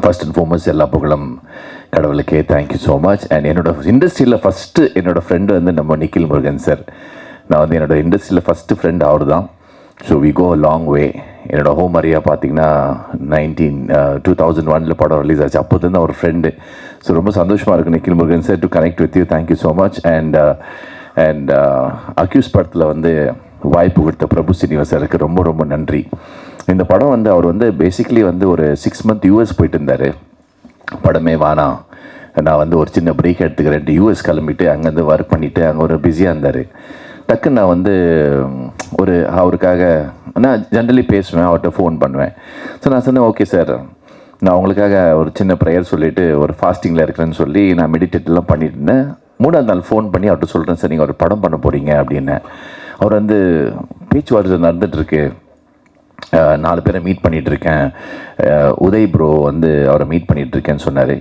First and foremost எல்லா புகழும் கடவுளுக்கே. Thank you so much. அண்ட் என்னோட இண்டஸ்ட்ரியில் ஃபஸ்ட்டு என்னோடய ஃப்ரெண்டு வந்து நம்ம நிக்கில் முருகன் சார். நான் வந்து என்னோடய இண்டஸ்ட்ரியில் ஃபஸ்ட்டு ஃப்ரெண்ட் அவர் தான். So we go long way. என்னோடய ஹோம் ஏரியா பார்த்தீங்கன்னா 2001 படம் ரிலீஸ் ஆச்சு. அப்போது அவர் ஃப்ரெண்டு. ஸோ ரொம்ப சந்தோஷமாக இருக்குது Nikhil Murugan sir to connect with you. Thank you so much. And accused படத்தில் வந்து வாய்ப்பு கொடுத்த பிரபு சீனிவாசருக்கு ரொம்ப ரொம்ப நன்றி. இந்த படம் வந்து அவர் வந்து பேசிக்கலி வந்து ஒரு 6 months யூஎஸ் போயிட்டு இருந்தார். படமே வேணாம், நான் வந்து ஒரு சின்ன பிரேக் எடுத்துக்கிறேன்ட்டு யூஎஸ் கிளம்பிட்டு அங்கேருந்து ஒர்க் பண்ணிவிட்டு அங்கே ஒரு பிஸியாக இருந்தார். டக்குன்னு நான் வந்து ஒரு அவருக்காக நான் ஜென்ரலி பேசுவேன், அவர்கிட்ட ஃபோன் பண்ணுவேன். ஸோ நான் சொன்னேன், ஓகே சார், நான் உங்களுக்காக ஒரு சின்ன ப்ரேயர் சொல்லிவிட்டு ஒரு ஃபாஸ்டிங்கில் இருக்கிறேன்னு சொல்லி நான் மெடிடேட்லாம் பண்ணிட்டு இருந்தேன். 3ஆவது நாள் ஃபோன் பண்ணி அவர்கிட்ட சொல்கிறேன், சார் நீங்கள் ஒரு படம் பண்ண போகிறீங்க அப்படின்னு. அவர் வந்து பேச்சுவார்த்தை நடந்துகிட்ருக்கு, 4 பேரை மீட் பண்ணிகிட்ருக்கேன், உதய் ப்ரோ வந்து அவரை மீட் பண்ணிகிட்ருக்கேன்னு சொன்னார்.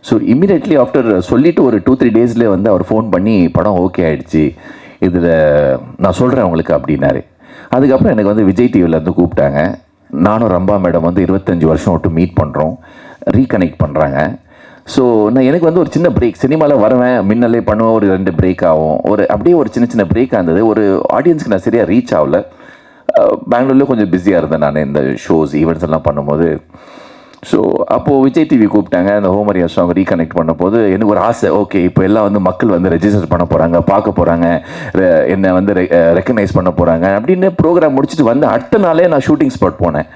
ஸோ இம்மிடியட்லி ஆஃப்டர் சொல்லிவிட்டு ஒரு 2-3 டேஸ்லேயே வந்து அவர் ஃபோன் பண்ணி படம் ஓகே ஆகிடுச்சு, இதில் நான் சொல்கிறேன் உங்களுக்கு அப்படின்னாரு. அதுக்கப்புறம் எனக்கு வந்து விஜய் டிவிலேருந்து கூப்பிட்டாங்க. நானும் ரம்பா மேடம் வந்து 25 வருஷம் விட்டு மீட் பண்ணுறோம், ரீகனெக்ட் பண்ணுறாங்க. ஸோ நான் எனக்கு வந்து ஒரு சின்ன பிரேக், சினிமாவில் வருவேன், முன்னாலே பண்ணுவேன், ஒரு 2 பிரேக் ஆகும், ஒரு அப்படியே ஒரு சின்ன சின்ன பிரேக்காக இருந்தது. ஒரு ஆடியன்ஸுக்கு நான் சரியாக ரீச் ஆகலை. பெங்களூரில் கொஞ்சம் பிஸியாக இருந்தேன் நான் இந்த ஷோஸ் ஈவெண்ட்ஸ் எல்லாம் பண்ணும்போது. ஸோ அப்போது விஜய் டிவி கூப்பிட்டாங்க. அந்த ஹோமரியா சாங் ரீகனெக்ட் பண்ண போது எனக்கு ஒரு ஆசை, ஓகே இப்போ எல்லாம் வந்து மக்கள் வந்து ரெஜிஸ்டர் பண்ண போகிறாங்க, பார்க்க போகிறாங்க, என்னை வந்து ரெக்கக்னைஸ் பண்ண போகிறாங்க அப்படின்னு ப்ரோக்ராம் முடிச்சுட்டு வந்து அடுத்த நாளே நான் ஷூட்டிங் ஸ்பாட் போனேன்.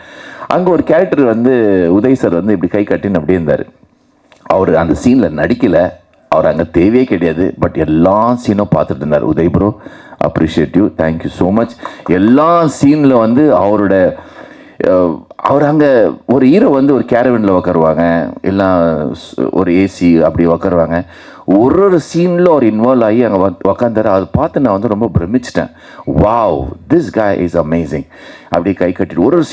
அங்கே ஒரு கேரக்டர் வந்து உதய் சார் வந்து இப்படி கை கட்டின்னு அப்படியே இருந்தார். அவர் அந்த சீனில் நடிக்கலை, அவர் அங்கே தேவையே கிடையாது, பட் எல்லா சீனும் பார்த்துட்டு இருந்தார். Uday bro, appreciate you, thank you so much. எல்லா சீனில் வந்து அவர் அங்கே ஒரு ஹீரோ வந்து ஒரு கேரவனில் உட்காருவாங்க, எல்லாம் ஒரு ஏசி அப்படி உட்காருவாங்க. ஒரு சீனில் அவர் இன்வால்வ் ஆகி அங்கே உக்காந்தார். அதை பார்த்து நான் வந்து ரொம்ப பிரமிச்சிட்டேன். Wow, this guy is amazing. அப்படியே கை கட்டிட்டு ஒரு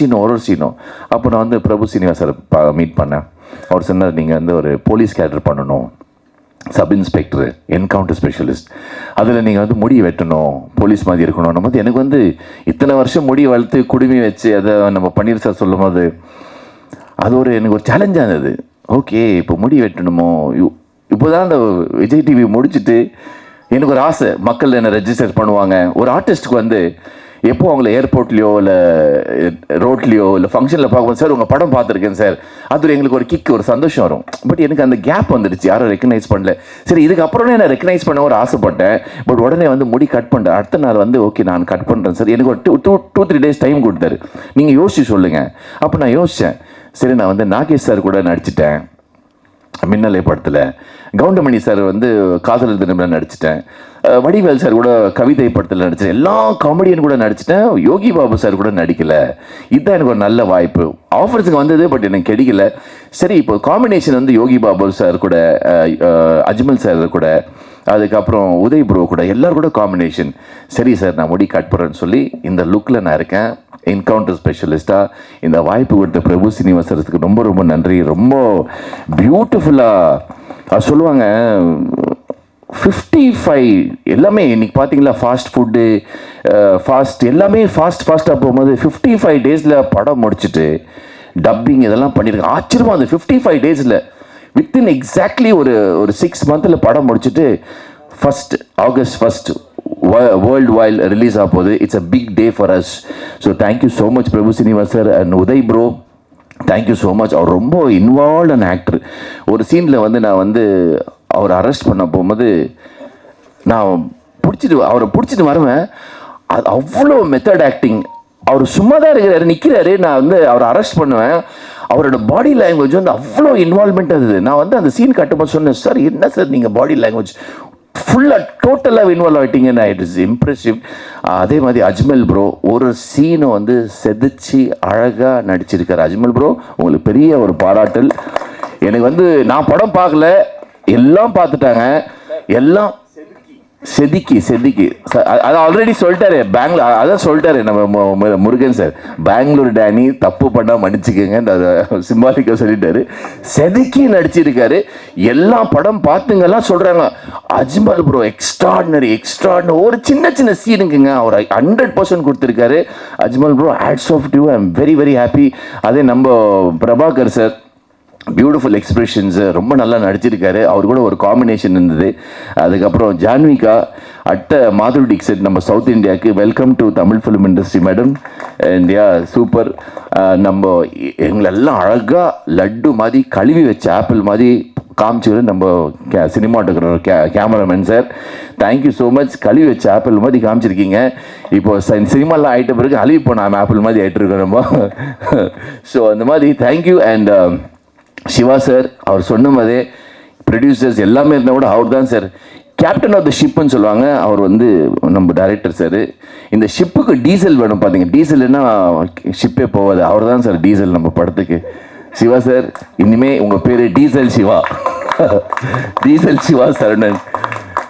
சீனும். அப்போ நான் வந்து பிரபு சீனிவாசரை மீட் பண்ணேன். அவர் சொன்னார், நீங்கள் வந்து ஒரு போலீஸ் கேரக்டர் பண்ணணும், சப் இன்ஸ்பெக்டர், என்கவுண்டர் ஸ்பெஷலிஸ்ட், அதில் நீங்கள் வந்து முடி வெட்டணும், போலீஸ் மாதிரி இருக்கணும். போது எனக்கு வந்து இத்தனை வருஷம் முடி வளர்த்து குடுமி வச்சு அதை நம்ம பன்னீர் சார் சொல்லும் போது அது எனக்கு ஒரு சேலஞ்சாக இருந்தது. ஓகே, இப்போ முடி வெட்டணுமோ, இப்போ தான் அந்த விஜய் டிவி முடிச்சுட்டு எனக்கு ஒரு ஆசை, மக்கள் என்னை ரெஜிஸ்டர் பண்ணுவாங்க. ஒரு ஆர்டிஸ்ட்டுக்கு வந்து எப்போ அவங்கள ஏர்போர்ட்லேயோ இல்லை ரோட்லேயோ இல்லை ஃபங்க்ஷனில் பார்க்கும்போது, சார் உங்கள் படம் பார்த்துருக்கேன் சார், அது எங்களுக்கு ஒரு கிக், ஒரு சந்தோஷம் வரும். பட் எனக்கு அந்த கேப் வந்துடுச்சு, யாரும் ரெக்கக்னைஸ் பண்ணல. சரி, இதுக்கப்புறம் நான் ரெக்கக்னைஸ் பண்ண ஒரு ஆசைப்பட்டேன். பட் உடனே வந்து முடி கட் பண்ணுறேன். அடுத்த நாள் வந்து ஓகே நான் கட் பண்ணுறேன் சார், எனக்கு ஒரு 2-3 days டைம் கொடுத்தாரு, நீங்கள் யோசிச்சு சொல்லுங்கள். அப்போ நான் யோசித்தேன், சரி நான் வந்து நாகேஷ் சார் கூட நடிச்சிட்டேன் மின்னலை படத்தில், கவுண்டமணி சார் வந்து காதலர் தினமில் நடிச்சிட்டேன், வடிவேல் சார் கூட கவிதை படத்தில் நடித்தேன், எல்லா காமெடியன் கூட நடிச்சிட்டேன், யோகி பாபு சார் கூட நடிக்கலை. இதுதான் எனக்கு ஒரு நல்ல வாய்ப்பு. ஆஃபர்ஸுக்கு வந்தது, பட் எனக்கு கிடைக்கல. சரி, இப்போ காம்பினேஷன் வந்து யோகி பாபு சார் கூட, அஜ்மல் சார் கூட, அதுக்கப்புறம் உதய் ப்ரோ கூட, எல்லோரும் கூட காம்பினேஷன். சரி சார், நான் முடி கட் பண்ணுறேன்னு சொல்லி இந்த லுக்கில் நான் இருக்கேன், என்கவுண்டர் ஸ்பெஷலிஸ்ட்டாக. இந்த வாய்ப்பு கொடுத்த பிரபு சீனிவாசருக்கு ரொம்ப ரொம்ப நன்றி. ரொம்ப பியூட்டிஃபுல்லாக சொல்லுவாங்க. 55 எல்லாமே இன்றைக்கி பார்த்தீங்களா, ஃபாஸ்ட் ஃபுட்டு, எல்லாமே ஃபாஸ்ட்டாக போகும்போது 55 days படம் முடிச்சுட்டு டப்பிங் இதெல்லாம் பண்ணியிருக்கேன். ஆச்சரியமாக அந்த 55 days வித்தின் எக்ஸாக்ட்லி ஒரு 6 months படம் முடிச்சுட்டு August 1 வேர்ல்டு வைல்ட் ரிலீஸ் ஆக போகுது. It's a big day for us. So thank you so much Prabhu Srinivas sir and Uday bro, thank you so much. அவர் ரொம்ப இன்வால்வ்டான ஆக்டர். ஒரு சீனில் வந்து நான் வந்து அவரை அரெஸ்ட் பண்ண போகும்போது நான் அவரை பிடிச்சிட்டு வருவேன். அது அவ்வளோ மெத்தட் ஆக்டிங். அவர் சும்மா தான் இருக்கிறாரு, நிற்கிறாரு, நான் வந்து அவரை அரெஸ்ட் பண்ணுவேன். அவரோட பாடி லாங்குவேஜ் வந்து அவ்வளோ இன்வால்மெண்ட் இருந்தது. நான் வந்து அந்த சீன் கட்டும்போது சொன்னேன், சார் என்ன சார் நீங்கள் பாடி லாங்குவேஜ் ஃபுல்லாக டோட்டலாக இன்வால்வ் ஆகிட்டீங்கன்னா, இட் இஸ் இம்ப்ரெசிவ். அதே மாதிரி அஜ்மல் ப்ரோ ஒரு சீனை வந்து செதுச்சு அழகாக நடிச்சிருக்கார். அஜ்மல் ப்ரோ, உங்களுக்கு பெரிய ஒரு பாராட்டல். எனக்கு வந்து நான் படம் பார்க்கல, எல்லாம் பார்த்துட்டாங்க, எல்லாம் செதுக்கி அது ஆல்ரெடி சொல்லிட்டாரு பெங்களூர். அதான் சொல்லிட்டாரு நம்ம முருகன் சார், பெங்களூர் டேனி தப்பு பண்ணால் மன்னிச்சுக்கங்க, சிம்பாலிக்காக சொல்லிட்டாரு. செதுக்கி நடிச்சிருக்காரு. எல்லா படம் பார்த்துங்கெல்லாம் சொல்கிறாங்க, அஜ்மல் ப்ரோ எக்ஸ்ட்ராடினரி. ஒரு சின்ன சீனுக்குங்க அவர் 100% கொடுத்துருக்காரு. Ajmal bro, hats off to you. I am very very happy. அதே நம்ம பிரபாகர் சார், பியூட்டிஃபுல் எக்ஸ்பிரஷன்ஸு, ரொம்ப நல்லா நடிச்சிருக்காரு. அவர் கூட ஒரு காம்பினேஷன் இருந்தது. அதுக்கப்புறம் ஜான்விகா மாதுரி டிக்செட் நம்ம சவுத் இந்தியாவுக்கு welcome to Tamil film industry madam. And super. நம்ம எங்களெல்லாம் அழகாக லட்டு மாதிரி கழுவி வச்ச ஆப்பிள் மாதிரி காமிச்சு நம்ம cinematographer cameraman sir, thank you so much. கழுவி வச்ச ஆப்பிள் மாதிரி காமிச்சிருக்கீங்க. இப்போ சினிமாலாம் ஆகிட்ட பிறகு அழுவி போன ஆப்பிள் மாதிரி ஆகிட்டு இருக்கோம் நம்ம. ஸோ அந்த மாதிரி தேங்க்யூ. அண்ட் சிவா சார், அவர் சொன்ன மாதிரியே ப்ரொடியூசர்ஸ் எல்லாமே இருந்தால் கூட அவர் தான் சார் கேப்டன் ஆஃப் த ஷிப்புன்னு சொல்லுவாங்க. அவர் நம்ம டைரக்டர் சார். இந்த ஷிப்புக்கு டீசல் வேணும் பார்த்தீங்க, டீசல்னா ஷிப்பே போகாது. அவர் தான் சார் டீசல் நம்ம படத்துக்கு. சிவா சார், இனிமே உங்கள் பேர் diesel Siva. Diesel Siva Saranan.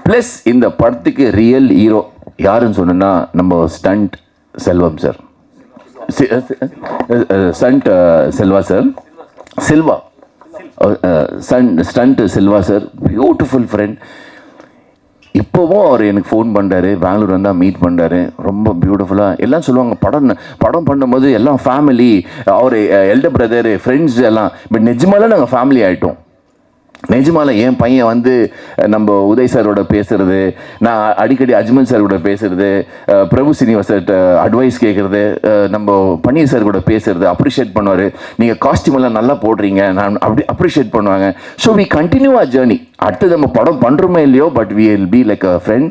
Plus இந்த படத்துக்கு ரியல் ஹீரோ யாருன்னு சொன்னா நம்ம stunt Selvam sir. Stunt Selva sir, Selva stunt Selva sir, beautiful friend. இப்போவும் அவர் எனக்கு ஃபோன் பண்ணுறாரு, பெங்களூர் வந்தால் மீட் பண்ணுறாரு. ரொம்ப பியூட்டிஃபுல்லாக எல்லாம் சொல்லுவாங்க, படம் பண்ணும்போது எல்லாம் ஃபேமிலி, அவர் எல்டர் பிரதர், ஃப்ரெண்ட்ஸ் எல்லாம். பட் நிஜமால நாங்கள் ஃபேமிலி ஆகிட்டோம். நிஜமால என் பையன் நம்ம உதய் சாரோட பேசுறது, நான் அடிக்கடி அஜ்மல் சார் கூட பேசுறது, பிரபு சீனிவாசர்கிட்ட அட்வைஸ் கேட்குறது, நம்ம பன்னீர் சார் கூட பேசுறது, அப்ரிஷியேட் பண்ணுவார். நீங்கள் காஸ்டியூம் எல்லாம் நல்லா போடுறீங்க, நான் அப்படி அப்ரிஷியேட் பண்ணுவாங்க. So we continue our journey. அடுத்து நம்ம படம் பண்ணுறோமே இல்லையோ, but we will be like a friend.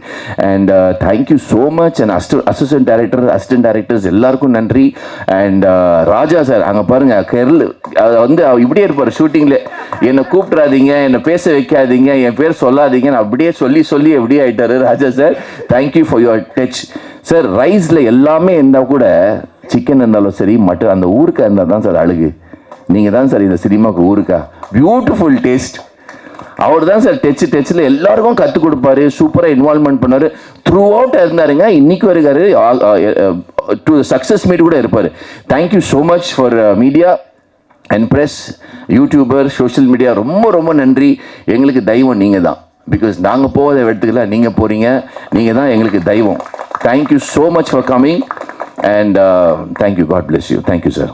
And thank you so much. And assistant directors எல்லாருக்கும் நன்றி. அண்ட் ராஜா சார், அங்கே பாருங்கள், இப்படியே இருப்பார் ஷூட்டிங்கில். என்னை கூப்பிட்றாதீங்க, என்னை பேச வைக்காதீங்க, என் பேர் சொல்லாதீங்க, நான் அப்படியே சொல்லி எப்படியே ஆகிட்டாரு Raja sir. Thank you for your touch sir. ரைஸில் எல்லாமே இருந்தால் கூட, சிக்கன் இருந்தாலும் சரி, மட்டன், அந்த ஊருக்கா இருந்தால் தான் சார் அழகு. நீங்கள் தான் சார் இந்த சினிமாவுக்கு ஊருக்கா. Beautiful taste. அவர் தான் சார் டச்சில் எல்லாருக்கும் கற்றுக் கொடுப்பாரு, சூப்பராக இன்வால்வ்மெண்ட் பண்ணார், த்ரூ அவுட் இருந்தாருங்க. இன்னைக்கு வருகாரு, டு சக்ஸஸ் மீட் கூட இருப்பார். Thank you so much for media and press, YouTuber, social media. ரொம்ப நன்றி. எங்களுக்கு தெய்வம் நீங்கள் தான். பிகாஸ் நாங்கள் போகாத இடத்துக்குலாம் நீங்கள் போகிறீங்க. நீங்கள் தான் எங்களுக்கு தெய்வம். Thank you so much for coming. And thank you. God bless you. Thank you sir.